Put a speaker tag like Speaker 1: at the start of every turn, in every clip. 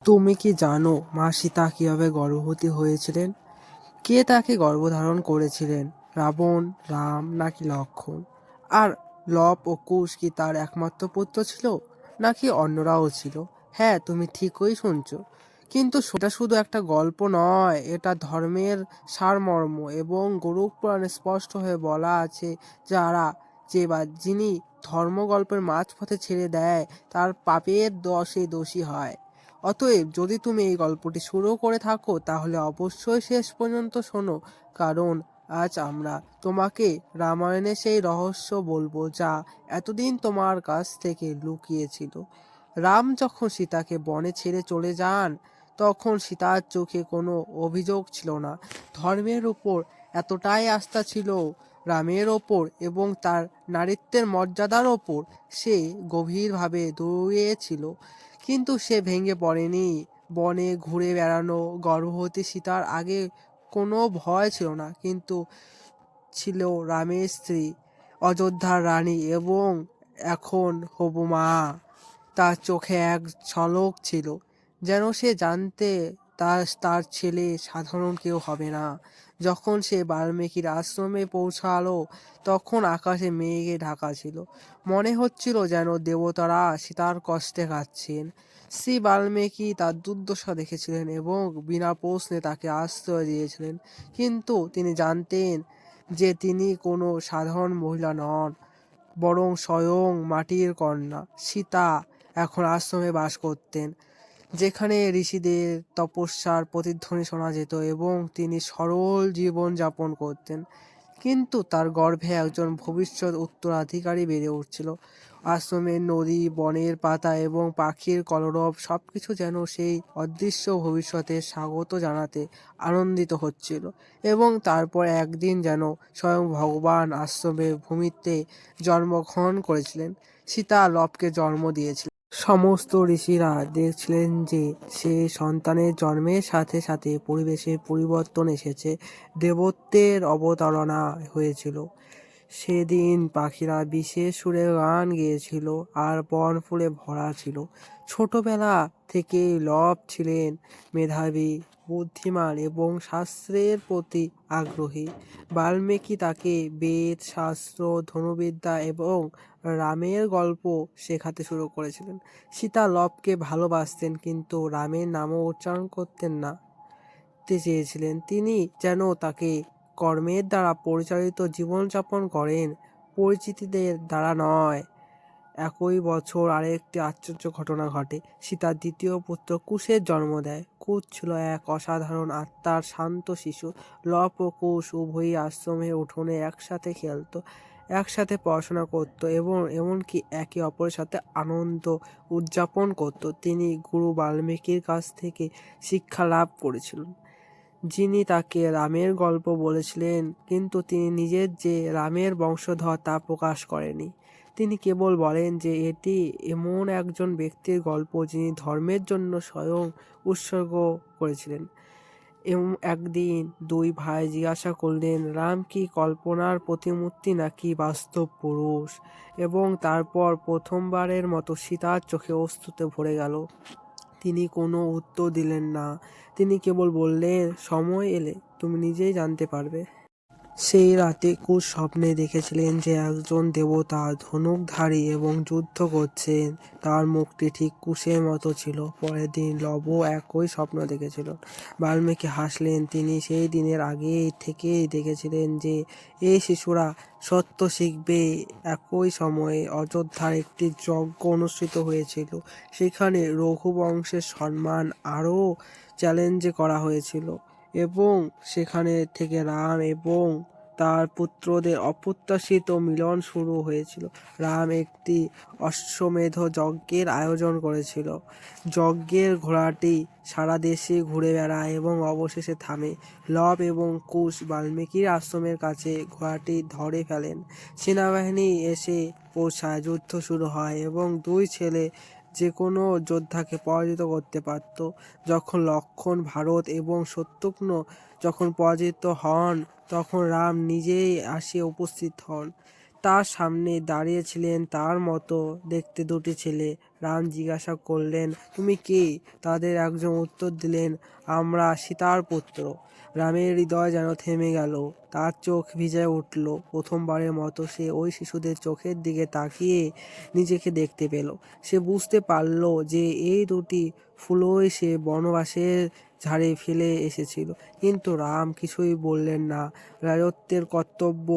Speaker 1: তুমি কি জানো মা সীতা কিভাবে গর্ভবতী হয়েছিলেন? কে তাকে গর্ভধারণ করেছিলেন? রাবণ, রাম নাকি লক্ষ্মণ? আর লব ও কুশ কি তার একমাত্র পুত্র ছিল, নাকি অন্যরাও ছিল? হ্যাঁ, তুমি ঠিকই শুনছো। কিন্তু সেটা শুধু একটা গল্প নয়, এটা ধর্মের সারমর্ম। এবং গরুড় পুরাণে স্পষ্ট হয়ে বলা আছে, যারা যিনি ধর্মগল্পের মাঝপথে ছেড়ে দেয় তার পাপের দোষে দোষী হয়। অতএব যদি তুমি এই গল্পটি শুরু করে থাকো, তাহলে অবশ্যই শেষ পর্যন্ত শোনো, কারণ আজ আমরা তোমাকে রামায়ণের সেই রহস্য বলবো যা এতদিন তোমার কাছ থেকে লুকিয়েছিল। রাম যখন সীতাকে বনে ছেড়ে চলে যান, তখন সীতার চোখে কোনো অভিযোগ ছিল না। ধর্মের উপর এতটাই আস্থা ছিল রামের ওপর এবং তার নারীত্বের মর্যাদার ওপর, সে গভীরভাবে দৌড়িয়েছিল। কিন্তু সে ভেঙে পড়েনি। বনে ঘুরে বেড়ানো গর্ভবতী সীতার আগে কোনো ভয় ছিল না, কিন্তু ছিল রামের স্ত্রী, অযোধ্যার রানী এবং এখন হবু মা। তার চোখে এক ঝলক ছিল, যেন সে জানতে তার তার ছেলে সাধারণ কেউ হবে না। যখন সে বাল্মীকির আশ্রমে পৌঁছালো, তখন আকাশে মেঘে ঢাকা ছিল। মনে হচ্ছিল যেন দেবতারা সীতার কষ্টে কাঁদছেন। শ্রী বাল্মীকি তার দুর্দশা দেখেছিলেন এবং বিনা প্রশ্নে তাকে আশ্রয় দিয়েছিলেন। কিন্তু তিনি জানতেন যে তিনি কোনো সাধারণ মহিলা নন, বরং স্বয়ং মাটির কন্যা। সীতা এখন আশ্রমে বাস করতেন, যেখানে ঋষিদের তপস্যার প্রতিধ্বনি শোনা যেত এবং তিনি সরল জীবন যাপন করতেন। কিন্তু তার গর্ভে একজন ভবিষ্যৎ উত্তরাধিকারী বেড়ে উঠছিল। আশ্রমের নদী, বনের পাতা এবং পাখির কলরব সবকিছু যেন সেই অদৃশ্য ভবিষ্যতের স্বাগত জানাতে আনন্দিত হচ্ছিল। এবং তারপর একদিন যেন স্বয়ং ভগবান আশ্রমের ভূমিতে জন্মগ্রহণ করেছিলেন। সীতা লবকে জন্ম দিয়েছিলেন। সমস্ত ঋষিরা দেখছিলেন যে সে সন্তানের জন্মের সাথে সাথে পরিবেশের পরিবর্তন এসেছে, দেবত্বের অবতারণা হয়েছিল। সেদিন পাখিরা বিশেষ সুরে গান গেয়েছিল আর বন ফুলে ভরা ছিল। ছোটবেলা থেকেই লব ছিলেন মেধাবী, বুদ্ধিমান এবং শাস্ত্রের প্রতি আগ্রহী। বাল্মীকি তাকে বেদ, শাস্ত্র, ধনুর্বিদ্যা এবং রামের গল্প শেখাতে শুরু করেছিলেন। সীতা লবকে ভালোবাসতেন, কিন্তু রামের নামও উচ্চারণ করতেন না চেয়েছিলেন। তিনি যেন তাকে কর্মের দ্বারা পরিচালিত জীবনযাপন করেন, পরিচিতিদের দ্বারা নয়। একই বছর আরেকটি আশ্চর্য ঘটনা ঘটে। সীতার দ্বিতীয় পুত্র কুশের জন্ম দেয়। কুশ ছিল এক অসাধারণ আত্মার শান্ত শিশু। লব ও কুশ উভয়ই আশ্রমের উঠোনে একসাথে খেলত, একসাথে পড়াশোনা করত এবং এমনকি একে অপরের সাথে আনন্দ উদযাপন করত। তিনি গুরু বাল্মীকির কাছ থেকে শিক্ষা লাভ করেছিলেন, যিনি তাকে রামের গল্প বলেছিলেন, কিন্তু তিনি নিজের যে রামের বংশধর তা প্রকাশ করেনি। তিনি কেবল বলেন যে এটি এমন একজন ব্যক্তির গল্প যিনি ধর্মের জন্য স্বয়ং উৎসর্গ করেছিলেন। একদিন দুই ভাই জিজ্ঞাসা করলেন, রাম কি কল্পনার প্রতিমূর্তি নাকি বাস্তব পুরুষ? এবং তারপর প্রথমবারের মতো সীতার চোখে অশ্রুতে ভরে গেল। তিনি কোনো উত্তর দিলেন না। তিনি কেবল বললেন, সময় এলে তুমি নিজেই জানতে পারবে। সেই রাতে কুশ স্বপ্নে দেখেছিলেন যে একজন দেবতা ধনুকধারী এবং যুদ্ধ করছেন। তার মুখটি ঠিক কুশের মতো ছিল। পরের দিন লবও একই স্বপ্ন দেখেছিল। বাল্মীকি হাসলেন। তিনি সেই দিনের আগে থেকেই দেখেছিলেন যে এই শিশুরা সত্য শিখবে। একই সময়ে অযোধ্যার একটি যজ্ঞ অনুষ্ঠিত হয়েছিল। সেখানে রঘুবংশের সম্মান আরও চ্যালেঞ্জ করা হয়েছিল এবং সেখানে থেকে রাম এবং তার পুত্রদের অপ্রত্যাশিত মিলন শুরু হয়েছিল। রাম একটি অশ্বমেধ যজ্ঞের আয়োজন করেছিল। যজ্ঞের ঘোড়াটি সারা দেশে ঘুরে বেড়ায় এবং অবশেষে থামে। লব এবং কুশ বাল্মীকির আশ্রমের কাছে ঘোড়াটি ধরে ফেলেন। সেনাবাহিনী এসে পৌঁছায়, যুদ্ধ শুরু হয় এবং দুই ছেলে যে কোনো যোদ্ধাকে পরাজিত করতে পারত। যখন লক্ষ্মণ, ভরত এবং শত্রুঘ্ন যখন পরাজিত হন, তখন রাম নিজেই আসে উপস্থিত হন। তার সামনে দাঁড়িয়েছিলেন তার মতো দেখতে দুটি ছেলে। রাম জিজ্ঞাসা করলেন, তুমি কে? তাদের একজন উত্তর দিলেন, আমরা সীতার পুত্র। রামের হৃদয় যেন থেমে গেল, তার চোখ ভিজে উঠল। প্রথমবারের মতো সে ওই শিশুদের চোখের দিকে তাকিয়ে নিজেকে দেখতে পেল। সে বুঝতে পারল যে এই দুটি ফুলই সে বনবাসের ঝাড়ে ফেলে এসেছিল। কিন্তু রাম কিছুই বললেন না। রাজত্বের কর্তব্য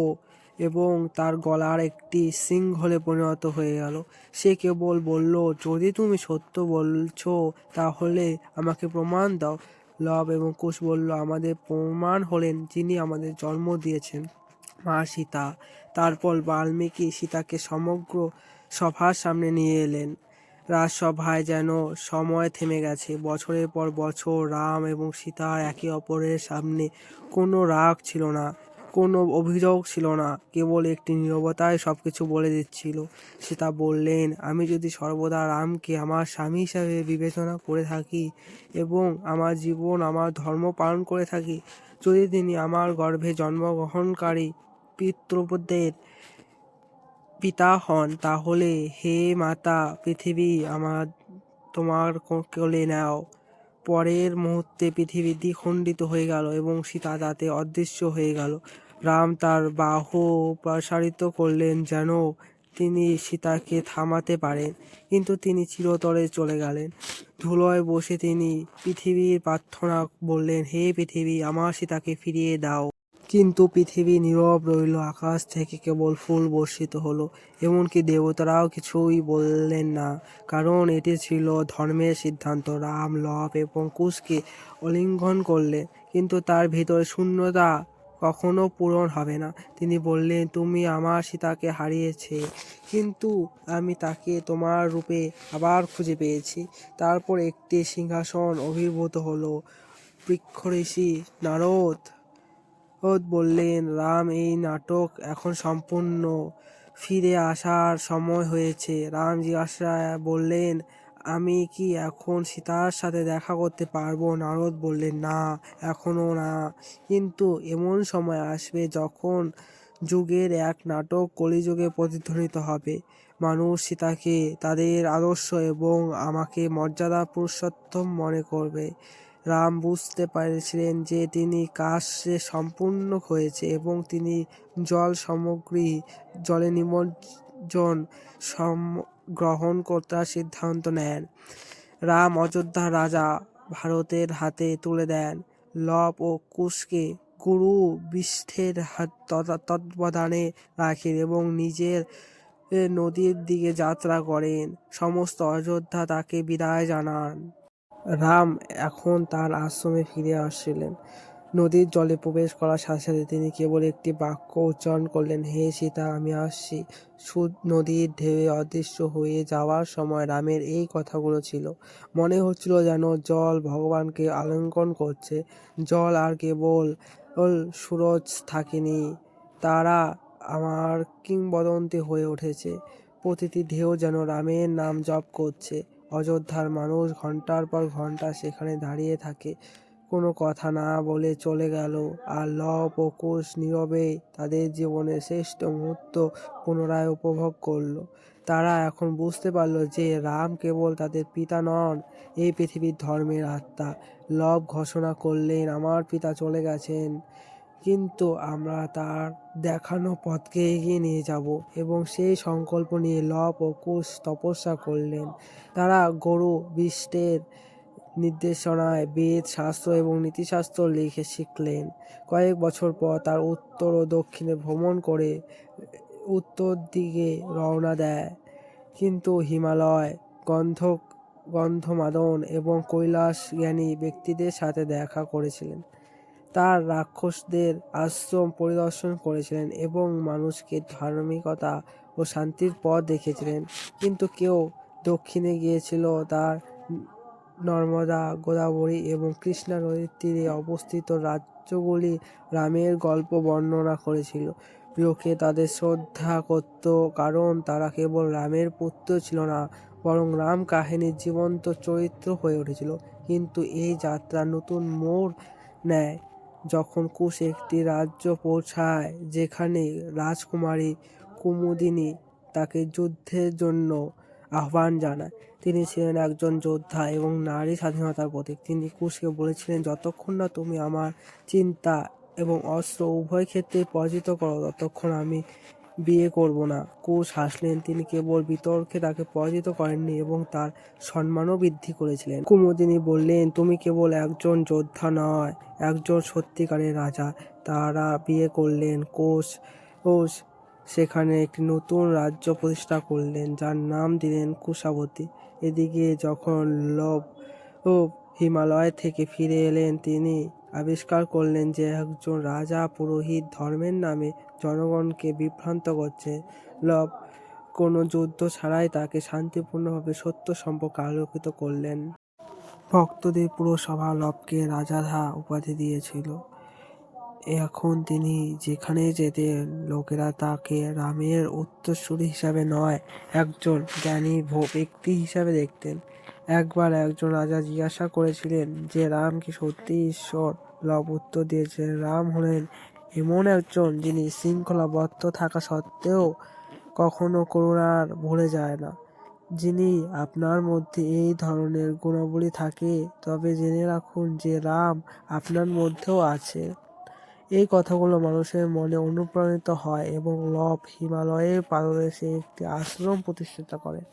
Speaker 1: এবং তার গলার একটি সিংহলে পরিণত হয়ে গেল। সে কেবল বলল, যদি তুমি সত্য বলছো তাহলে আমাকে প্রমাণ দাও। লব এবং কুশ বলল, আমাদের প্রমাণ হলেন যিনি আমাদের জন্ম দিয়েছেন, মা সীতা। তারপর বাল্মীকি সীতাকে সমগ্র সভার সামনে নিয়ে এলেন। রাজসভায় যেন সময় থেমে গেছে। বছরের পর বছর রাম এবং সীতার একে অপরের সামনে কোনো রাগ ছিল না, কোনো অভিযোগ ছিল না, কেবল একটি নীরবতায় সবকিছু বলে দিচ্ছিল। সীতা বললেন, আমি যদি সর্বদা রামকে আমার স্বামী হিসাবে বিবেচনা করে থাকি এবং আমার জীবন আমার ধর্ম পালন করে থাকি, যদি তিনি আমার গর্ভে জন্মগ্রহণকারী পিতৃদের পিতা হন, তাহলে হে মাতা পৃথিবী আমার তোমার কোলে নাও। পরের মুহূর্তে পৃথিবী দ্বিখণ্ডিত হয়ে গেল এবং সীতা তাতে অদৃশ্য হয়ে গেল। রাম তার বাহু প্রসারিত করলেন যেন তিনি সীতাকে থামাতে পারেন, কিন্তু তিনি চিরতরে চলে গেলেন। ধুলোয় বসে তিনি পৃথিবীর প্রার্থনা বললেন, হে পৃথিবী, আমার সীতাকে ফিরিয়ে দাও। কিন্তু পৃথিবী নীরব রইল। আকাশ থেকে কেবল ফুল বর্ষিত হলো। এমনকি দেবতারাও কিছুই বললেন না, কারণ এটি ছিল ধর্মের সিদ্ধান্ত। রাম লব এবং কুশকে আলিঙ্গন করলেন, কিন্তু তার ভিতরে শূন্যতা কখনো পূরণ হবে না। তিনি বললেন, তুমি আমার সীতাকে হারিয়েছে, কিন্তু আমি তাকে তোমার রূপে আবার খুঁজে পেয়েছি। তারপর একটি সিংহাসন আবির্ভূত হলো। বৃক্ষঋষি নারদ বললেন, রাম, এই নাটক এখন সম্পূর্ণ, ফিরে আসার সময় হয়েছে। রাম জিজ্ঞাসা বললেন, আমি কি এখন সীতার সাথে দেখা করতে পারবো? নারদ বললেন, না, এখনো না, কিন্তু এমন সময় আসবে যখন যুগের এক নাটক কলিযুগে প্রতিধ্বনিত হবে। মানুষ সীতাকে তাদের আদর্শ এবং আমাকে মর্যাদা পুরুষোত্তম মনে করবে। রাম বুঝতে পেরেছিলেন যে তিনি কাজ সম্পূর্ণ হয়েছে এবং তিনি জলে নিমজ্জন গ্রহণ করার সিদ্ধান্ত নেন। রাম অযোধ্যার রাজা ভারতের হাতে তুলে দেন। লব ও কুশকে গুরু বিষ্ঠের তত্ত্বাবধানে রাখেন এবং নিজের নদীর দিকে যাত্রা করেন। সমস্ত অযোধ্যা তাকে বিদায় জানান। রাম এখন তার আশ্রমে ফিরে আসছিলেন। নদীর জলে প্রবেশ করার সাথে সাথে তিনি কেবল একটি বাক্য উচ্চারণ করলেন, হে সীতা, আমি আসছি। নদীর ঢেউয়ে অদৃশ্য হয়ে যাওয়ার সময় রামের এই কথাগুলো ছিল। মনে হচ্ছিল যেন জল ভগবানকে আলিঙ্গন করছে। জল আর কেবল সুরজ থাকেনি, তারা আমার কিংবদন্তি হয়ে উঠেছে। প্রতিটি ঢেউ যেন রামের নাম জপ করছে। অযোধ্যার মানুষ ঘন্টার পর ঘন্টা সেখানে দাঁড়িয়ে থাকে, কোনো কথা না বলে চলে গেল। আর লব ও কুশ নীরবে তাদের জীবনের শ্রেষ্ঠ মুহূর্ত পুনরায় উপভোগ করল। তারা এখন বুঝতে পারল যে রাম কেবল তাদের পিতা নন, এই পৃথিবীর ধর্মের আত্মা। লব ঘোষণা করলেন, আমার পিতা চলে গেছেন, কিন্তু আমরা তার দেখানো পথকে এগিয়ে নিয়ে যাব। এবং সেই সংকল্প নিয়ে লব ও কুশ তপস্যা করলেন। তারা গুরু বিষ্ঠের নির্দেশনায় বেদ, শাস্ত্র এবং নীতিশাস্ত্র লিখে শিখলেন। কয়েক বছর পর তার উত্তর ও দক্ষিণে ভ্রমণ করে উত্তর দিকে রওনা দেয়, কিন্তু হিমালয়, গন্ধমাদন এবং কৈলাস জ্ঞানী ব্যক্তিদের সাথে দেখা করেছিলেন। তার রাক্ষসদের আশ্রম পরিদর্শন করেছিলেন এবং মানুষকে ধার্মিকতা ও শান্তির পথ দেখিয়েছিলেন। কিন্তু কেউ দক্ষিণে গিয়েছিল, তার নর্মদা, গোদাবরী এবং কৃষ্ণা নদীর তীরে অবস্থিত রাজ্যগুলি রামের গল্প বর্ণনা করেছিল। লোকে তাদের শ্রদ্ধা করত, কারণ তারা কেবল রামের পুত্র ছিল না, বরং রাম কাহিনীর জীবন্ত চরিত্র হয়ে উঠেছিল। কিন্তু এই যাত্রা নতুন মোড় নেয় যখন কুশ একটি রাজ্য পৌঁছায় যেখানে রাজকুমারী কুমুদিনী তাকে যুদ্ধের জন্য আহ্বান জানায়। তিনি ছিলেন একজন যোদ্ধা এবং নারী স্বাধীনতার প্রতীক। তিনি কুশকে বলেছিলেন, যতক্ষণ না তুমি আমার চিন্তা এবং অস্ত্র উভয় ক্ষেত্রেই পরাজিত করো ততক্ষণ আমি বিয়ে করব না। কুশ হাসলেন। তিনি কেবল বিতর্কে তাকে পরাজিত করেননি এবং তার সম্মানও বৃদ্ধি করেছিলেন। কুমুদিনী বললেন, তুমি কেবল একজন যোদ্ধা নয়, একজন সত্যিকারের রাজা। তারা বিয়ে করলেন। কুশ সেখানে একটি নতুন রাজ্য প্রতিষ্ঠা করলেন, যার নাম দিলেন কুশাবতী। এদিকে যখন লব হিমালয় থেকে ফিরে এলেন, তিনি আবিষ্কার করলেন যে একজন রাজা পুরোহিত ধর্মের নামে জনগণকে বিভ্রান্ত করছে। লব কোনো যুদ্ধ ছাড়াই তাকে শান্তিপূর্ণভাবে সত্য সম্পর্কে আলোকিত করলেন। ভক্তদের পুরো সভা লবকে রাজাধা উপাধি দিয়েছিল। এখন তিনি যেখানে যেতেন লোকেরা তাকে রামের উত্তরসূরি হিসাবে নয়, একজন জ্ঞানী ব্যক্তি হিসাবে দেখতেন। একবার একজন রাজা জিজ্ঞাসা করেছিলেন যে রাম কি সত্যি ঈশ্বর? লব উত্তর দিয়েছিলেন, রাম হলেন এমন একজন যিনি শৃঙ্খলাবদ্ধ থাকা সত্ত্বেও কখনো করুণার ভুলে যায় না। যিনি আপনার মধ্যে এই ধরনের গুণাবলী থাকে, তবে জেনে রাখুন যে রাম আপনার মধ্যেও আছে। এই কথাগুলো মানুষের মনে অনুপ্রাণিত হয় এবং লব হিমালয়ের পাদদেশে একটি আশ্রম প্রতিষ্ঠা করেন,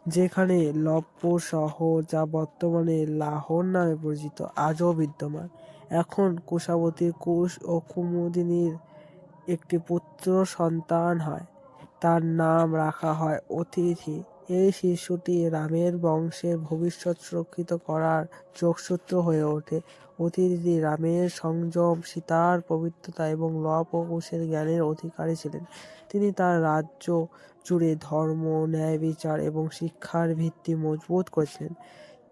Speaker 1: যেখানে লবপুর শহর, যা বর্তমানে লাহোর নামে পরিচিত, আজও বিদ্যমান। এখন কুশাবতীর কুশ ও কুমুদিনীর একটি পুত্র সন্তান হয়। তার নাম রাখা হয় অতিথি। এই শিশুটি রামের বংশের ভবিষ্যৎ সুরক্ষিত করার যোগসূত্র হয়ে ওঠে। অতিথি রামের সংযম, সীতার পবিত্রতা এবং লব ও কুশের জ্ঞানের অধিকারী ছিলেন। তিনি তার রাজ্য জুড়ে ধর্ম, ন্যায় বিচার এবং শিক্ষার ভিত্তি মজবুত করেছিলেন।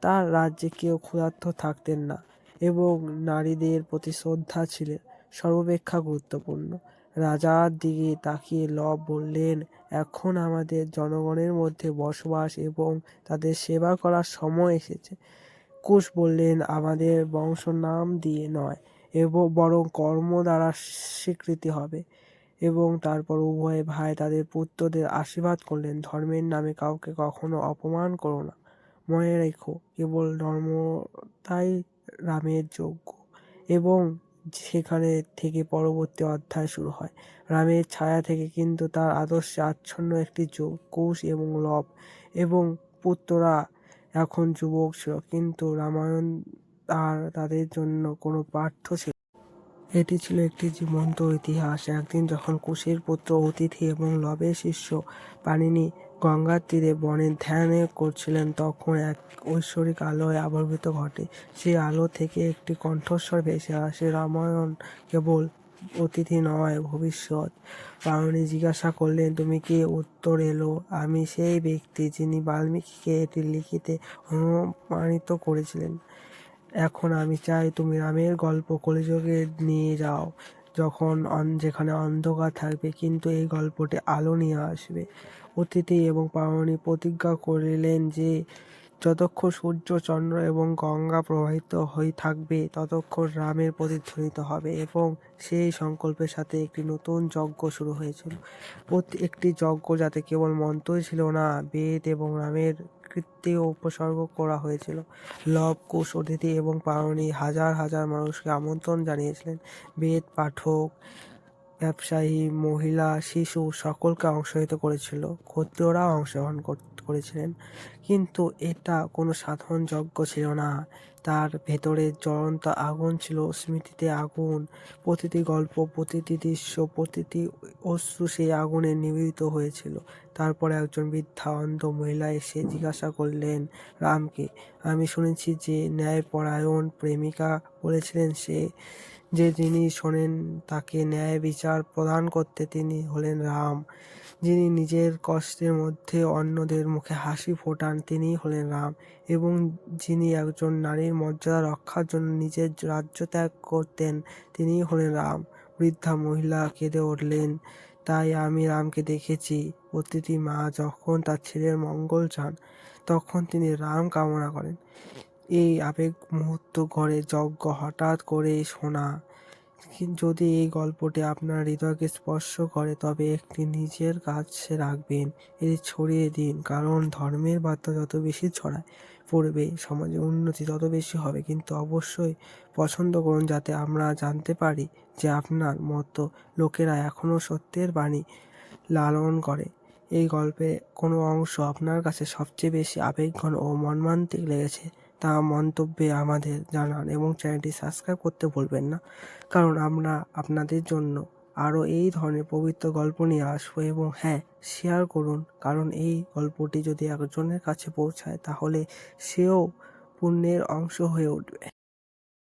Speaker 1: তার রাজ্যে কেউ ক্ষুধার্ত থাকতেন না এবং নারীদের প্রতি শ্রদ্ধা ছিলেন সর্বাপেক্ষা গুরুত্বপূর্ণ। রাজার দিকে তাকিয়ে লব বললেন, এখন আমাদের জনগণের মধ্যে বসবাস এবং তাদের সেবা করার সময় এসেছে। কুশ বললেন, আমাদের বংশ নাম দিয়ে নয়, বরং কর্ম দ্বারা স্বীকৃতি হবে। এবং তারপর উভয় ভাই তাদের পুত্রদের আশীর্বাদ করলেন, ধর্মের নামে কাউকে কখনো অপমান করো না। মনে রেখো, কেবল ধর্মটাই রামের যোগ্য। এবং সেখানে থেকে পরবর্তী অধ্যায় শুরু হয়। রামের ছায়া থেকে কিন্তু তার আদর্শে আচ্ছন্ন একটি যুগ। কুশ এবং লব এবং পুত্ররা এখন যুবক ছিল, কিন্তু রামায়ণ আর তাদের জন্য কোনো পাঠ্য ছিল। এটি ছিল একটি জীবন্ত ইতিহাস। একদিন যখন কুশের পুত্র অতিথি এবং লবের শিষ্য পাণিনি গঙ্গার তীরে বনে ধ্যান করছিলেন, তখন এক ঐশ্বরিক আলোয় আবির্ভূত ঘটে। সেই আলো থেকে একটি কণ্ঠস্বর ভেসে আসে, রামায়ণ কেবল অতিথি নয়, ভবিষ্যৎ। পাণিনি জিজ্ঞাসা করলেন, তুমি কে? উত্তর এলো, আমি সেই ব্যক্তি যিনি বাল্মীকিকে এটি লিখিতে অনুপ্রাণিত করেছিলেন। এখন আমি চাই তুমি রামের গল্প কলিযুগে নিয়ে যাও, যেখানে অন্ধকার থাকবে, কিন্তু এই গল্পটি আলো নিয়ে আসবে। অতিথি এবং পাণিনি প্রতিজ্ঞা করিলেন যে যতক্ষণ সূর্য, চন্দ্র এবং গঙ্গা প্রবাহিত হয়ে থাকবে ততক্ষণ রামের প্রতিধ্বনিত হবে। এবং সেই সংকল্পের সাথে একটি নতুন যজ্ঞ শুরু হয়েছিল। একটি যজ্ঞ যাতে কেবল মন্ত্রই ছিল না, বেদ এবং রামের কীর্তিও উপসর্গ করা হয়েছিল। লব, কুশ, অতিথি এবং পাণিনি হাজার হাজার মানুষকে আমন্ত্রণ জানিয়েছিলেন। বেদ পাঠক, ব্যবসায়ী, মহিলা, শিশু সকলকে অংশগ্রহণ করেছিল। ক্ষত্রিয়রাও অংশগ্রহণ করেছিলেন। কিন্তু এটা কোনো সাধারণ যজ্ঞ ছিল না। তার ভেতরে জ্বলন্ত আগুন ছিল, স্মৃতিতে আগুন। প্রতিটি গল্প, প্রতিটি দৃশ্য, প্রতিটি অশ্রু সেই আগুনে নিবেদিত হয়েছিল। তারপর একজন বৃদ্ধা অন্ধ মহিলা এসে জিজ্ঞাসা করলেন রামকে, আমি শুনেছি যে ন্যায়পরায়ণ প্রেমিকা বলেছিলেন যে যিনি শোনেন তাকে ন্যায় বিচার প্রদান করতে, তিনি হলেন রাম। যিনি নিজের কষ্টের মধ্যে অন্যদের মুখে হাসি ফোটান, তিনিই হলেন রাম। এবং যিনি একজন নারীর মর্যাদা রক্ষার জন্য নিজের রাজ্য ত্যাগ করতেন, তিনিই হলেন রাম। বৃদ্ধা মহিলা কেঁদে উঠলেন, তাই আমি রামকে দেখেছি। প্রতিটি মা যখন তার ছেলের মঙ্গল চান, তখন তিনি রাম কামনা করেন। এই আবেগ মুহূর্ত ঘরে যজ্ঞ হঠাৎ করে শোনা যদি এই গল্পটি আপনার হৃদয়কে স্পর্শ করে তবে একটি নিজের কাছে রাখবেন, এটি ছড়িয়ে দিন, কারণ ধর্মের বার্তা যত বেশি ছড়ায় পড়বে সমাজের উন্নতি তত বেশি হবে। কিন্তু অবশ্যই পছন্দ করুন, যাতে আমরা জানতে পারি যে আপনার মতো লোকেরা এখনও সত্যের বাণী লালন করে। এই গল্পে কোনো অংশ আপনার কাছে সবচেয়ে বেশি আবেগঘন ও মর্মান্তিক লেগেছে তা মন্তব্যে আমাদের জানান এবং চ্যানেলটি সাবস্ক্রাইব করতে ভুলবেন না, কারণ আমরা আপনাদের জন্য আরও এই ধরনের পবিত্র গল্প নিয়ে আসবো। এবং হ্যাঁ, শেয়ার করুন, কারণ এই গল্পটি যদি একজনের কাছে পৌঁছায় তাহলে সেও পুণ্যের অংশ হয়ে উঠবে।